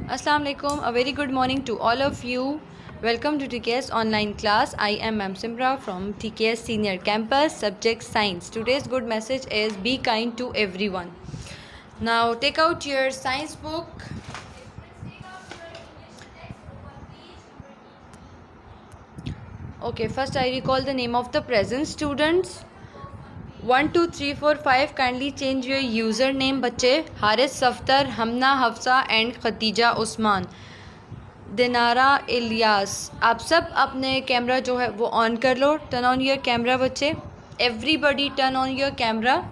Assalamu alaikum. A very good morning to all of you. Welcome to TKS online class. I am Ma'am Simra from TKS Senior Campus, subject Science. Today's good message is be kind to everyone. Now take out your science book. Okay, first I recall the name of the present students. 1 2 3 4 5 kindly change your username बच्चे. हारिस सफ्तर, हमना Hafsa and Khadija Usman. Dinara Ilyas. आप सब अपने camera जो है वो on कर लो. Turn on your camera बच्चे. Everybody turn on your camera.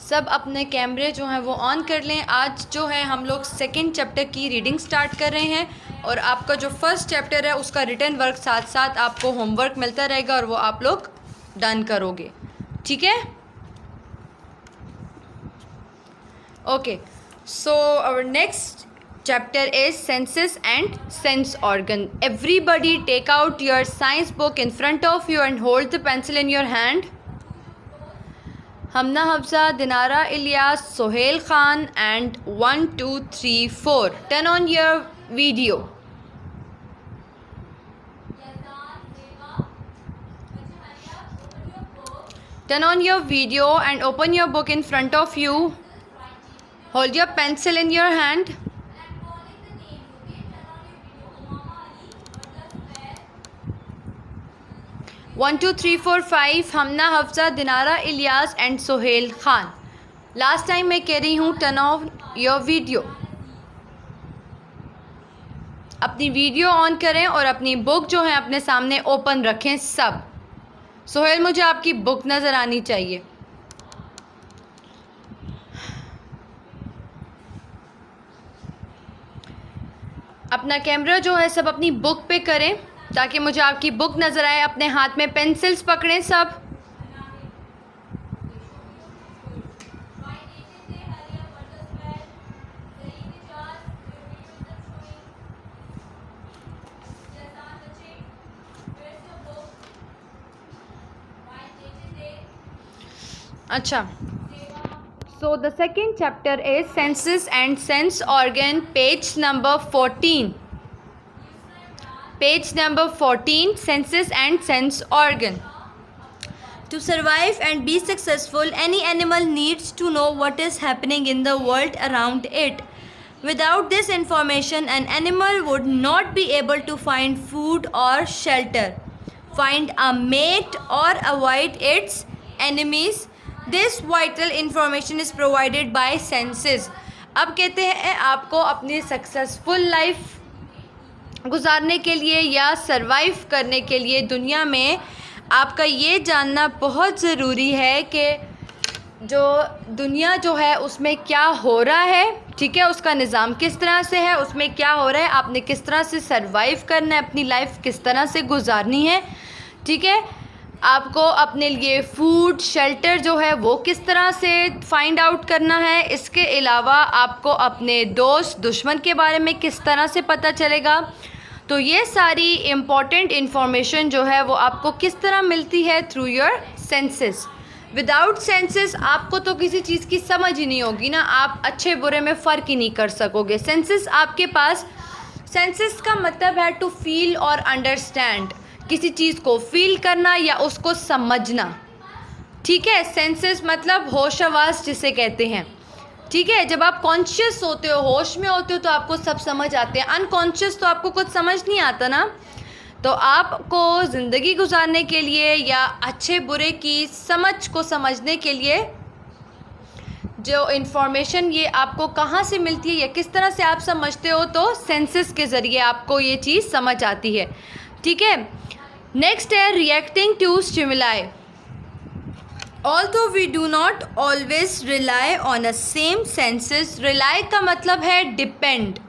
सब अपने कैमरे जो हैं वो ऑन कर लें. आज जो है हम लोग सेकंड चैप्टर की रीडिंग स्टार्ट कर रहे हैं और आपका जो फर्स्ट चैप्टर है उसका रिटन वर्क साथ साथ आपको होमवर्क मिलता रहेगा और वो आप लोग डन करोगे. ठीक है. Okay, so our next chapter is senses and sense organ. Everybody take out your science book in front of you and hold the pencil in your hand. Hamna Hafsa, Dinara Ilyas, Sohail Khan and 1 2 3 4. Turn on your video. Turn on your video and open your book in front of you. Hold your pencil in your hand. One, two, three, four, five. Hamna Hafsa, Dinara Ilyas and Sohail Khan. Last time मैं कह रही हूँ turn on your video. अपनी video on करें और अपनी book जो है अपने सामने ओपन रखें सब. सोहेल मुझे आपकी बुक नज़र आनी चाहिए. अपना कैमरा जो है सब अपनी बुक पे करें ताकि मुझे आपकी बुक नज़र आए. अपने हाथ में पेंसिल्स पकड़ें सब. अच्छा, so the second chapter is senses and sense organ, page number 14. Page number 14, senses and sense organ. To survive and be successful, any animal needs to know what is happening in the world around it. Without this information, an animal would not be able to find food or shelter, find a mate or avoid its enemies. This vital information is provided by senses. अब कहते हैं आपको अपनी successful life गुजारने के लिए या survive करने के लिए दुनिया में आपका ये जानना बहुत ज़रूरी है कि जो दुनिया जो है उसमें क्या हो रहा है. ठीक है, उसका निज़ाम किस तरह से है, उसमें क्या हो रहा है, आपने किस तरह से सरवाइव करना है, अपनी लाइफ किस तरह से गुजारनी है. ठीक है, आपको अपने लिए फूड शेल्टर जो है वो किस तरह से फाइंड आउट करना है. इसके अलावा आपको अपने दोस्त दुश्मन के बारे में किस तरह से पता चलेगा. तो ये सारी इम्पॉर्टेंट इन्फॉर्मेशन जो है वो आपको किस तरह मिलती है through your senses. Without senses आपको तो किसी चीज़ की समझ ही नहीं होगी ना. आप अच्छे बुरे में फ़र्क ही नहीं कर सकोगे. सेंसेस आपके पास, सेंसेस का मतलब है टू फील और अंडरस्टैंड. किसी चीज़ को फील करना या उसको समझना. ठीक है, सेंसेस मतलब होश हवास जिसे कहते हैं. ठीक है, जब आप कॉन्शियस होते हो, होश में होते हो तो आपको सब समझ आते हैं. अनकॉन्शियस तो आपको कुछ समझ नहीं आता ना. तो आपको ज़िंदगी गुजारने के लिए या अच्छे बुरे की समझ को समझने के लिए जो इन्फॉर्मेशन ये आपको कहाँ से मिलती है या किस तरह से आप समझते हो, तो सेंसेस के ज़रिए आपको ये चीज़ समझ आती है. ठीक है. नेक्स्ट है reacting to stimuli. Although we do not always rely on a same senses, rely का मतलब है depend.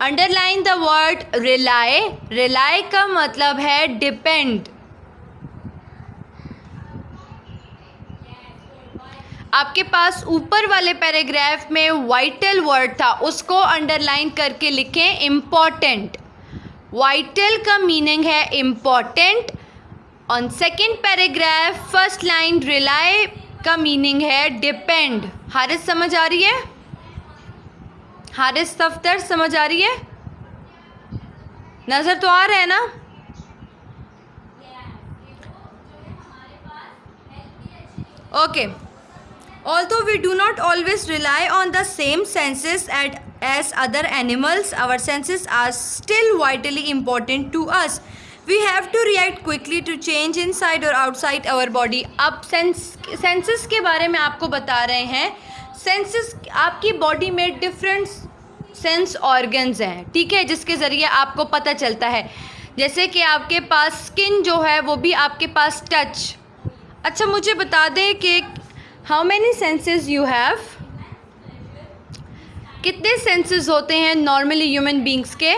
Underline the word rely. Rely का मतलब है depend. आपके पास ऊपर वाले पैराग्राफ में वाइटल वर्ड था, उसको अंडरलाइन करके लिखें इम्पॉर्टेंट. वाइटल का मीनिंग है important. On second paragraph first line rely का मीनिंग है डिपेंड। हारिस समझ आ रही है? हारिस दफ्तर समझ आ रही है? नज़र तो आ रहा है ना? Okay. Although we do not always rely on the same senses as other animals, our senses are still vitally important to us. We have to react quickly to change inside or outside our body. अब senses के बारे में आपको बता रहे हैं। Senses आपकी body में डिफरेंट सेंस ऑर्गन्स हैं, ठीक है, जिसके ज़रिए आपको पता चलता है। जैसे कि आपके पास स्किन जो है वो भी आपके पास टच। अच्छा मुझे बता दें कि how many senses you have, कितने सेंसेस होते हैं नॉर्मली ह्यूमन बींग्स के?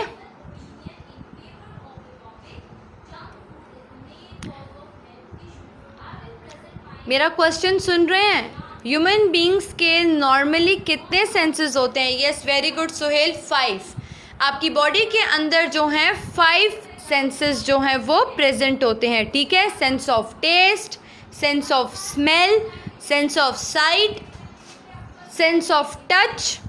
मेरा क्वेश्चन सुन रहे हैं? ह्यूमन बींग्स के नॉर्मली कितने सेंसेस होते हैं? Yes very good Sohail, 5। आपकी बॉडी के अंदर जो हैं 5 सेंसेस जो हैं वो प्रेजेंट होते हैं, ठीक है। Sense of taste, sense of smell, sense of sight, sense of touch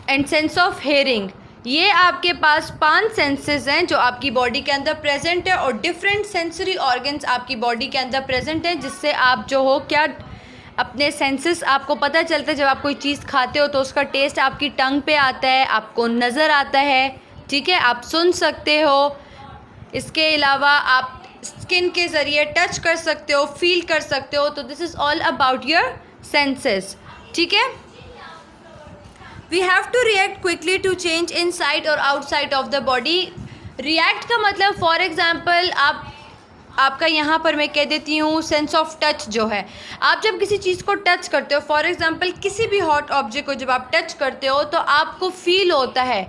and sense of hearing. ये आपके पास 5 सेंसेस हैं जो आपकी बॉडी के अंदर प्रेजेंट है, और डिफरेंट सेंसरी ऑर्गन्स आपकी बॉडी के अंदर प्रेजेंट हैं, जिससे आप जो हो क्या अपने सेंसेस आपको पता चलता है। जब आप कोई चीज़ खाते हो तो उसका टेस्ट आपकी टंग पे आता है, आपको नज़र आता है, ठीक है, आप सुन सकते हो। इसके अलावा आप स्किन के ज़रिए टच कर सकते हो, फील कर सकते हो। तो this is all about your senses, ठीक है। We have to react quickly to change inside और outside of the body. React का मतलब फॉर एग्जांपल आपका यहाँ पर मैं कह देती हूँ सेंस ऑफ टच जो है, आप जब किसी चीज़ को टच करते हो, फॉर एग्जांपल किसी भी हॉट ऑब्जेक्ट को जब आप टच करते हो तो आपको फील होता है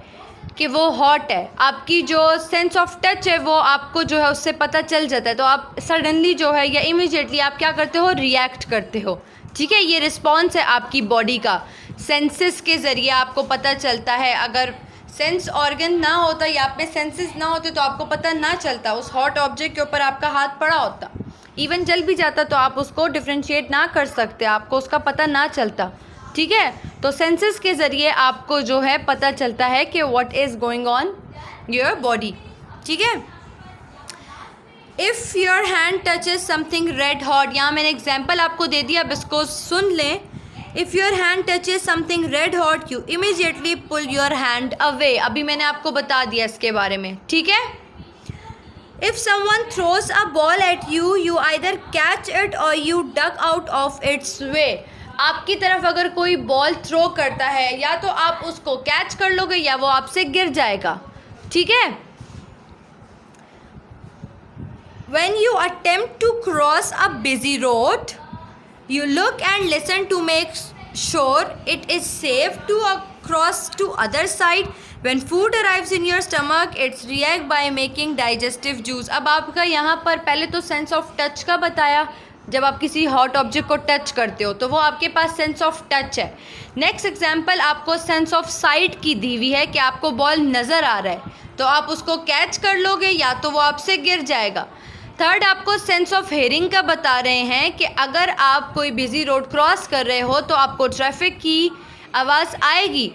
कि वो हॉट है। आपकी जो सेंस ऑफ टच है वो आपको जो है उससे पता चल जाता है, तो आप सडनली जो है या इमीडिएटली आप क्या करते हो, रिएक्ट करते हो, ठीक है। ये रिस्पॉन्स है आपकी बॉडी का, सेंसेस के ज़रिए आपको पता चलता है। अगर सेंस ऑर्गन ना होता या आप में सेंसेस ना होते तो आपको पता ना चलता, उस हॉट ऑब्जेक्ट के ऊपर आपका हाथ पड़ा होता, इवन जल भी जाता तो आप उसको डिफ्रेंशिएट ना कर सकते, आपको उसका पता ना चलता, ठीक है। तो सेंसेस के ज़रिए आपको जो है पता चलता है कि what is going on your body, ठीक है। If your hand touches something red hot, यहाँ मैंने एग्जाम्पल आपको दे दिया, अब इसको सुन लें। If your hand touches something red hot you immediately pull your hand away. अभी मैंने आपको बता दिया इसके बारे में, ठीक है। If someone throws a ball at you, you either catch it or you duck out of its way. आपकी तरफ अगर कोई बॉल थ्रो करता है, या तो आप उसको कैच कर लोगे या वो आपसे गिर जाएगा, ठीक है। When you attempt to cross a busy road, you look and listen to make sure it is safe to cross to other side. When food arrives in your stomach, it's react by making digestive juice. अब आपका यहाँ पर पहले तो sense of touch का बताया, जब आप किसी हॉट ऑब्जेक्ट को टच करते हो तो वो आपके पास सेंस ऑफ टच है। नेक्स्ट एग्जांपल आपको सेंस ऑफ साइट की दी हुई है कि आपको बॉल नज़र आ रहा है तो आप उसको कैच कर लोगे या तो वो आपसे गिर जाएगा। थर्ड आपको सेंस ऑफ हेयरिंग का बता रहे हैं कि अगर आप कोई बिजी रोड क्रॉस कर रहे हो तो आपको ट्रैफिक की आवाज़ आएगी,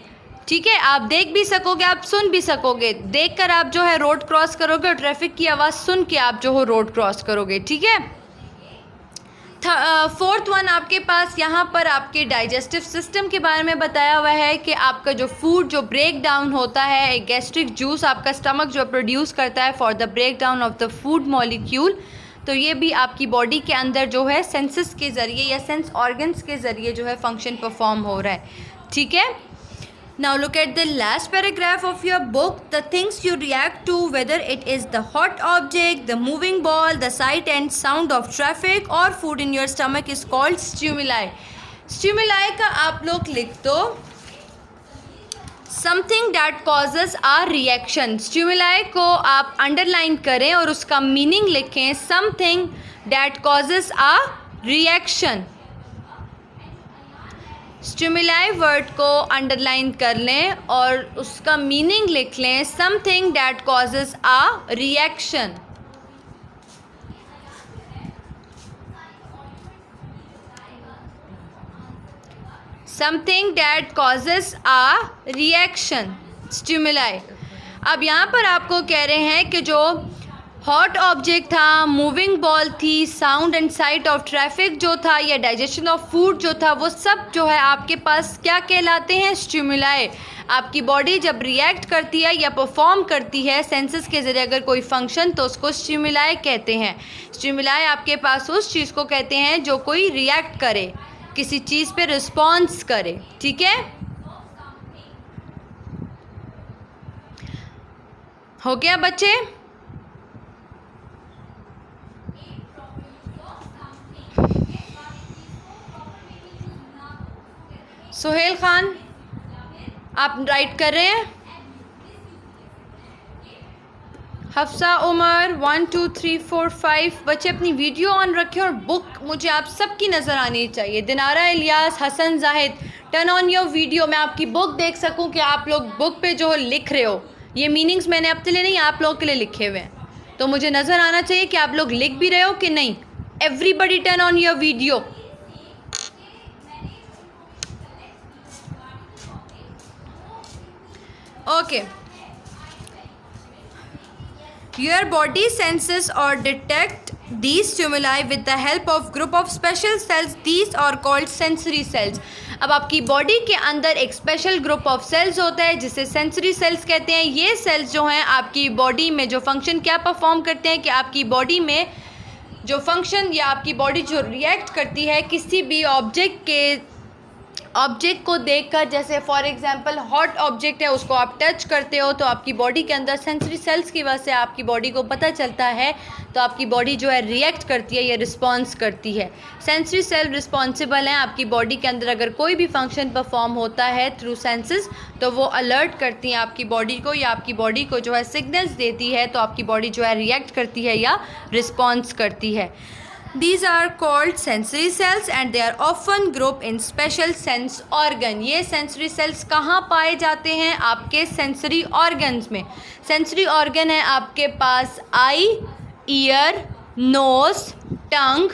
ठीक है। आप देख भी सकोगे, आप सुन भी सकोगे, देखकर आप जो है रोड क्रॉस करोगे और ट्रैफिक की आवाज़ सुन के आप जो हो रोड क्रॉस करोगे, ठीक है। फोर्थ वन आपके पास यहाँ पर आपके डाइजेस्टिव सिस्टम के बारे में बताया हुआ है कि आपका जो फूड जो ब्रेक डाउन होता है, एक गैस्ट्रिक जूस आपका स्टमक जो प्रोड्यूस करता है for the break down of the food molecule, तो ये भी आपकी बॉडी के अंदर जो है सेंसेस के ज़रिए या सेंस ऑर्गन्स के ज़रिए जो है फंक्शन परफॉर्म हो रहा है, ठीक है। Now look at the last paragraph of your book. The things you react to, whether it is the hot object, the moving ball, the sight and sound of traffic or food in your stomach is called stimuli. Stimuli का आप लोग लिख दो something that causes a reaction. Stimuli को आप underline करें और उसका मीनिंग लिखें something that causes a reaction. Stimuli word को अंडरलाइन कर लें और उसका मीनिंग लिख लें something that causes a reaction. Something that causes a reaction, stimuli. अब यहाँ पर आपको कह रहे हैं कि जो हॉट ऑब्जेक्ट था, मूविंग बॉल थी, sound and sight of traffic जो था, या डाइजेशन ऑफ फूड जो था, वो सब जो है आपके पास क्या कहलाते हैं? स्टिमुलाई। आपकी बॉडी जब रिएक्ट करती है या परफॉर्म करती है सेंसेस के ज़रिए अगर कोई फंक्शन, तो उसको स्टिमुलाई कहते हैं। स्टिमुलाई आपके पास उस चीज़ को कहते हैं जो कोई रिएक्ट करे, किसी चीज़ पे रिस्पॉन्स करे। ठीक है, हो गया बच्चे? सोहेल खान आप राइट कर रहे हैं? हफ्सा उमर 1 2 3 4 5 बच्चे अपनी वीडियो ऑन रखें और बुक मुझे आप सबकी नज़र आनी चाहिए। Dinara Ilyas, Hasan Zahid, turn on your video, मैं आपकी बुक देख सकूं कि आप लोग बुक पे जो लिख रहे हो, ये मीनिंग्स मैंने अपने लिए नहीं आप लोगों के लिए लिखे हुए हैं, तो मुझे नज़र आना चाहिए कि आप लोग लिख भी रहे हो कि नहीं। Everybody turn on your video. Okay, your body senses or detect these stimuli with the help of group of special cells. These are called sensory cells. अब आपकी बॉडी के अंदर एक स्पेशल ग्रुप ऑफ सेल्स होता है जिसे sensory sales कहते हैं। ये सेल्स जो हैं आपकी बॉडी में जो फंक्शन क्या परफॉर्म करते हैं कि आपकी बॉडी में जो फंक्शन या आपकी बॉडी जो रिएक्ट करती है किसी भी ऑब्जेक्ट को देखकर, जैसे फॉर एग्जांपल हॉट ऑब्जेक्ट है उसको आप टच करते हो तो आपकी बॉडी के अंदर सेंसरी सेल्स की वजह से आपकी बॉडी को पता चलता है, तो आपकी बॉडी जो है रिएक्ट करती है या रिस्पॉन्स करती है। सेंसरी सेल रिस्पॉन्सिबल हैं आपकी बॉडी के अंदर अगर कोई भी फंक्शन परफॉर्म होता है थ्रू सेंसेस, तो वो अलर्ट करती हैं आपकी बॉडी को या आपकी बॉडी को जो है सिग्नल्स देती है, तो आपकी बॉडी जो है रिएक्ट करती है या रिस्पॉन्स करती है। These are called sensory cells and they are often grouped in special sense organ. ये sensory cells कहाँ पाए जाते हैं? आपके sensory organs में। sensory organ है आपके पास eye, ear, nose, tongue,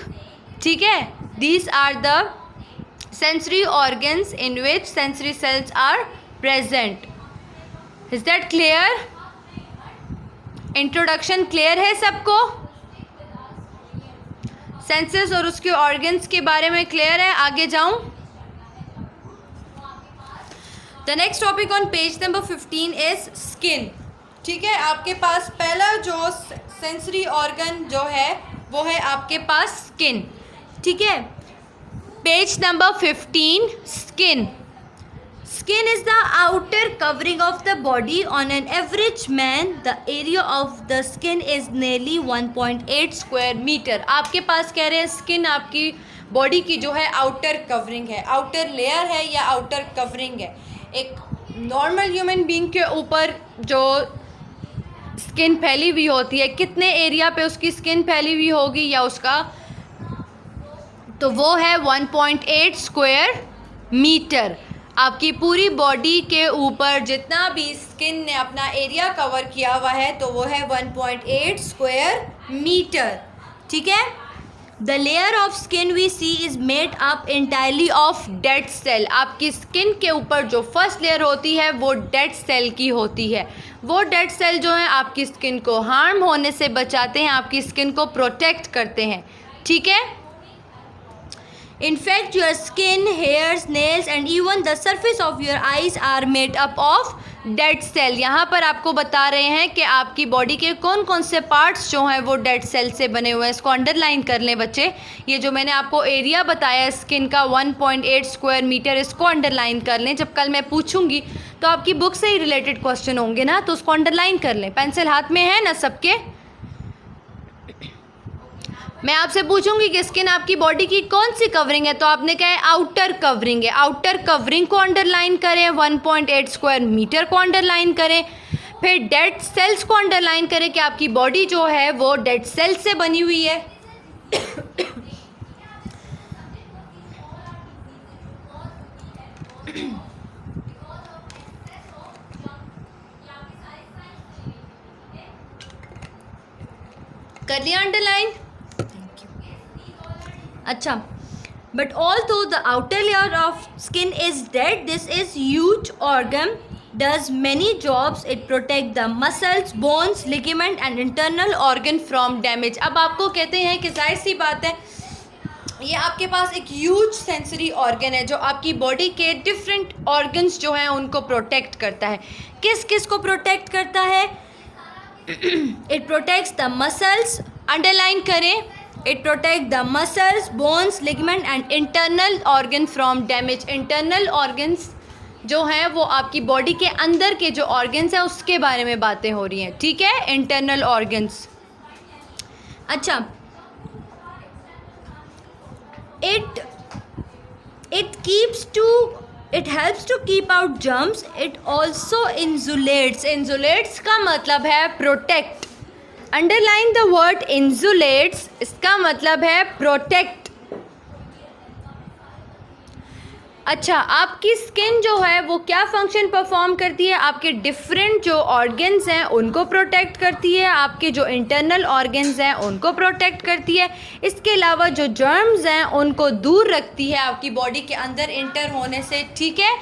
ठीक है? These are the sensory organs in which sensory cells are present. Is that clear? Introduction clear है सबको? सेंसेस और उसके ऑर्गन्स के बारे में क्लियर है? आगे जाऊं? The next topic on page number 15 is skin. ठीक है, आपके पास पहला जो सेंसरी ऑर्गन जो है वो है आपके पास स्किन। ठीक है, page number 15, skin. Skin is the outer covering of the body. On an average man, the area of the skin is nearly 1.8 square meter. आपके पास कह रहे हैं स्किन आपकी बॉडी की जो है आउटर कवरिंग है, आउटर लेयर है या आउटर कवरिंग है। एक नॉर्मल ह्यूमन बीइंग के ऊपर जो स्किन फैली हुई होती है, कितने एरिया पे उसकी स्किन फैली हुई होगी या उसका, तो वो है 1.8 स्क्वायर मीटर। आपकी पूरी बॉडी के ऊपर जितना भी स्किन ने अपना एरिया कवर किया हुआ है तो वो है 1.8 स्क्वायर मीटर। ठीक है, the layer of skin we see is made up entirely of dead cell. आपकी स्किन के ऊपर जो फर्स्ट लेयर होती है वो डेड सेल की होती है। वो डेड सेल जो है आपकी स्किन को हार्म होने से बचाते हैं, आपकी स्किन को प्रोटेक्ट करते हैं। ठीक है, In fact, your skin, hairs, nails and even the surface of your eyes are made up of dead cell. यहाँ पर आपको बता रहे हैं कि आपकी बॉडी के कौन कौन से पार्ट्स जो हैं वो डेड सेल से बने हुए हैं। इसको अंडरलाइन कर लें बच्चे। ये जो मैंने आपको एरिया बताया स्किन का 1.8 स्क्वायर मीटर, इसको अंडरलाइन कर लें। जब कल मैं पूछूंगी तो आपकी बुक से ही रिलेटेड क्वेश्चन होंगे ना, तो उसको अंडरलाइन कर लें। पेंसिल हाथ में है ना सबके? मैं आपसे पूछूंगी कि स्किन आपकी बॉडी की कौन सी कवरिंग है, तो आपने कहा है आउटर कवरिंग है। आउटर कवरिंग को अंडरलाइन करें, 1.8 स्क्वायर मीटर को अंडरलाइन करें, फिर डेड सेल्स को अंडरलाइन करें कि आपकी बॉडी जो है वो डेड सेल से बनी हुई है। कर लिया अंडरलाइन? अच्छा, But although the outer layer of skin is dead, this is huge organ does many jobs. It protect the muscles, bones, ligament and internal organ from damage. अब आपको कहते हैं कि जाहिर सी बात है ये आपके पास एक ह्यूज सेंसरी ऑर्गन है जो आपकी बॉडी के डिफरेंट ऑर्गन्स जो हैं उनको प्रोटेक्ट करता है. किस किस को प्रोटेक्ट करता है? It protects the muscles, underline करें, it protect the muscles, bones, ligament and internal organ from damage. Internal organs जो हैं वो आपकी बॉडी के अंदर के जो ऑर्गन्स हैं उसके बारे में बातें हो रही हैं. ठीक है, इंटरनल ऑर्गन्स. अच्छा, it helps to keep out germs. It also insulates. Insulates का मतलब है protect. Underline the word insulates. इसका मतलब है protect. अच्छा, आपकी स्किन जो है वो क्या फंक्शन परफॉर्म करती है? आपके डिफरेंट जो ऑर्गन्स हैं उनको प्रोटेक्ट करती है, आपके जो इंटरनल ऑर्गन्स हैं उनको प्रोटेक्ट करती है. इसके अलावा जो जर्म्स हैं उनको दूर रखती है आपकी बॉडी के अंदर इंटर होने से. ठीक है,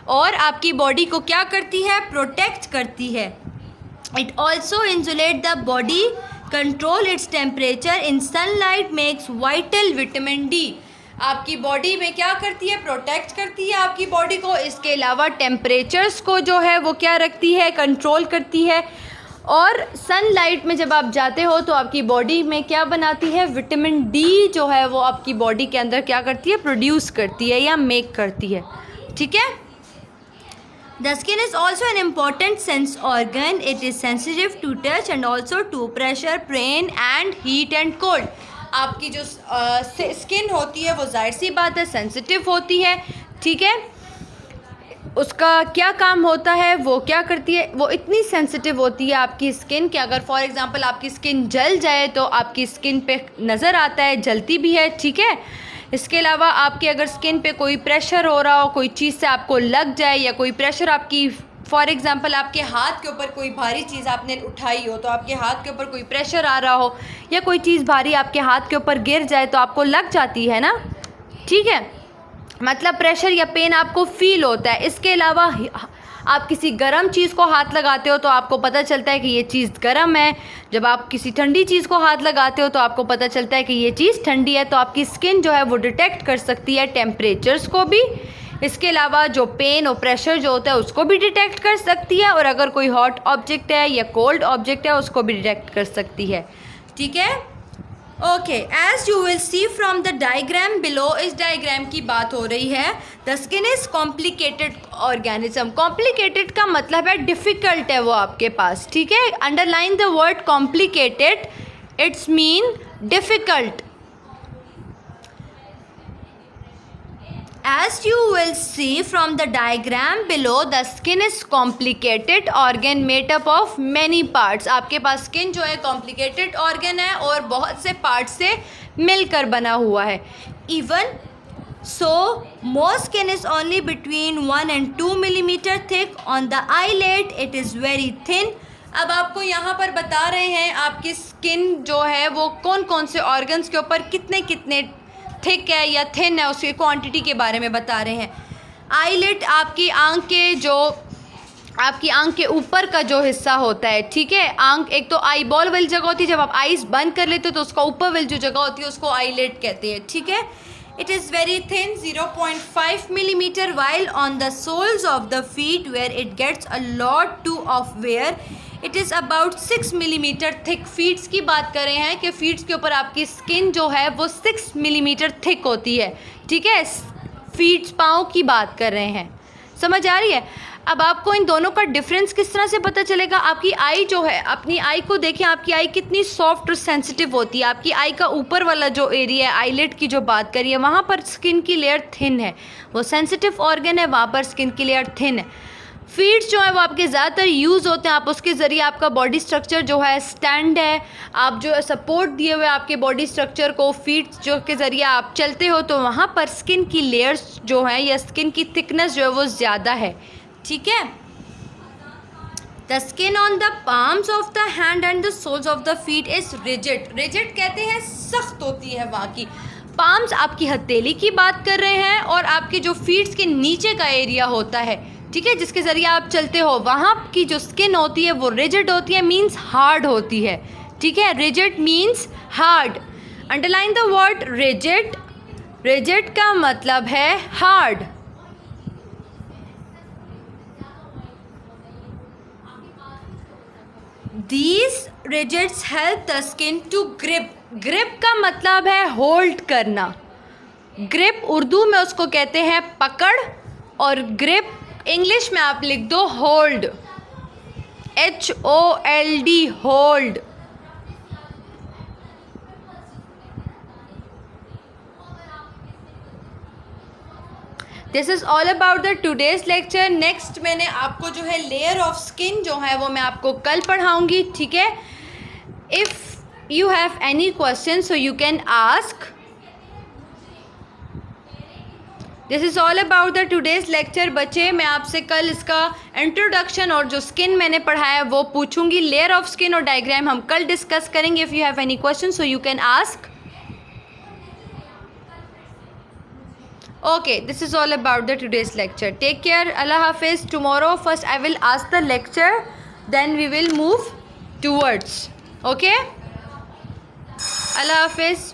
और आपकी बॉडी को क्या करती है? प्रोटेक्ट करती है. It also insulate the body, control its temperature in sunlight, makes vital vitamin D. आपकी बॉडी में क्या करती है? प्रोटेक्ट करती है आपकी बॉडी को. इसके अलावा टेम्परेचर्स को जो है वो क्या रखती है? कंट्रोल करती है. और सनलाइट में जब आप जाते हो तो आपकी बॉडी में क्या बनाती है? विटामिन डी जो है वो आपकी बॉडी के अंदर क्या करती है? प्रोड्यूस करती है या मेक करती है. ठीक है. The skin is also an important sense organ. It is sensitive to touch and also to pressure, pain and heat and cold. आपकी जो स्किन होती है वो जाहिर सी बात है सेंसिटिव होती है. ठीक है, उसका क्या काम होता है? वो क्या करती है? वो इतनी सेंसिटिव होती है आपकी स्किन कि अगर फॉर एग्जांपल आपकी स्किन जल जाए तो आपकी स्किन पे नज़र आता है, जलती भी है. ठीक है. इसके अलावा आपके अगर स्किन पे कोई प्रेशर हो रहा हो, कोई चीज़ से आपको लग जाए या कोई प्रेशर आपकी फॉर एग्ज़ाम्पल आपके हाथ के ऊपर कोई भारी चीज़ आपने उठाई हो तो आपके हाथ के ऊपर कोई प्रेशर आ रहा हो या कोई चीज़ भारी आपके हाथ के ऊपर गिर जाए तो आपको लग जाती है ना. ठीक है, मतलब प्रेशर या पेन आपको फील होता है. इसके अलावा आप किसी गर्म चीज़ को हाथ लगाते हो तो आपको पता चलता है कि ये चीज़ गर्म है. जब आप किसी ठंडी चीज़ को हाथ लगाते हो तो आपको पता चलता है कि ये चीज़ ठंडी है. तो आपकी स्किन जो है वो डिटेक्ट कर सकती है टेम्परेचर्स को भी. इसके अलावा जो पेन और प्रेशर जो होता है उसको भी डिटेक्ट कर सकती है. और अगर कोई हॉट ऑब्जेक्ट है या कोल्ड ऑब्जेक्ट है उसको भी डिटेक्ट कर सकती है. ठीक है. Okay, as you will see from the diagram below, इस डायग्राम की बात हो रही है. The skin is complicated organism. Complicated का मतलब है डिफ़िकल्ट है वो आपके पास. ठीक है, underline the word complicated. It's mean difficult. As you will see from the diagram below, the skin is complicated organ made up of many parts. आपके पास skin जो है complicated organ है और बहुत से parts से मिलकर बना हुआ है. Even so, most skin is only between 1 and 2 millimeter thick. On the eyelid, it is very thin. अब आपको यहाँ पर बता रहे हैं आपकी स्किन जो है वो कौन कौन से ऑर्गन्स के ऊपर कितने कितने थिक है या थिन है उसकी क्वांटिटी के बारे में बता रहे हैं. आईलिड आपकी आंख के ऊपर का जो हिस्सा होता है. ठीक है, आंख एक तो आई बॉल वाली जगह होती है, जब आप आईज बंद कर लेते हो तो उसका ऊपर वाली जो जगह होती है उसको आईलिड कहते हैं. ठीक है. It is very thin 0.5 millimeter, while on the soles of the feet where it gets a lot to of wear it is about 6 millimeter thick. Feets की बात कर रहे हैं कि फीट्स के ऊपर आपकी स्किन जो है वो 6 millimeter थिक होती है. ठीक है, फीट्स पाँव की बात कर रहे हैं. समझ आ रही है? अब आपको इन दोनों का डिफरेंस किस तरह से पता चलेगा? आपकी आई जो है, अपनी आई को देखें, आपकी आई कितनी सॉफ्ट और सेंसिटिव होती है. आपकी आई का ऊपर वाला जो एरिया है, आईलिड की जो बात करिए, वहाँ पर स्किन की लेयर थिन है. वो सेंसिटिव ऑर्गन है, वहाँ पर स्किन की लेयर थिन है. फीट्स जो है वो आपके ज़्यादातर यूज़ होते हैं. आप उसके ज़रिए आपका बॉडी स्ट्रक्चर जो है स्टैंड है, आप जो सपोर्ट दिए हुए आपके बॉडी स्ट्रक्चर को फीट्स जो के ज़रिए आप चलते हो तो वहाँ पर स्किन की लेयर्स जो हैं या स्किन की थिकनेस जो है वो ज़्यादा है. ठीक है. The skin on the palms of the hand and the soles of the feet is rigid. Rigid कहते हैं सख्त होती है वहाँ की. पाम्स आपकी हथेली की बात कर रहे हैं, और आपके जो फीट्स के नीचे का एरिया होता है, ठीक है, जिसके ज़रिए आप चलते हो, वहाँ की जो स्किन होती है वो रिजिड होती है, मीन्स हार्ड होती है, ठीक है। Rigid means hard. Underline the word rigid. Rigid का मतलब है hard. These rigids help the skin to grip. Grip का मतलब है होल्ड करना। ग्रिप उर्दू में उसको कहते हैं पकड़, और ग्रिप इंग्लिश में आप लिख दो hold, HOLD, hold. This is all about the today's lecture. Next मैंने आपको जो है लेयर ऑफ स्किन जो है वो मैं आपको कल पढ़ाऊँगी, ठीक है। If you have any question so you can ask. This is all about the today's lecture. बच्चे, मैं आपसे कल इसका इंट्रोडक्शन और जो स्किन मैंने पढ़ाया वो पूछूंगी। लेयर ऑफ स्किन और डायग्राम हम कल डिस्कस करेंगे। If you have any question so you can ask. Okay, this is all about the today's lecture. Take care. Allah Hafiz. Tomorrow first I will ask the lecture, then we will move towards. Okay? Allah Hafiz.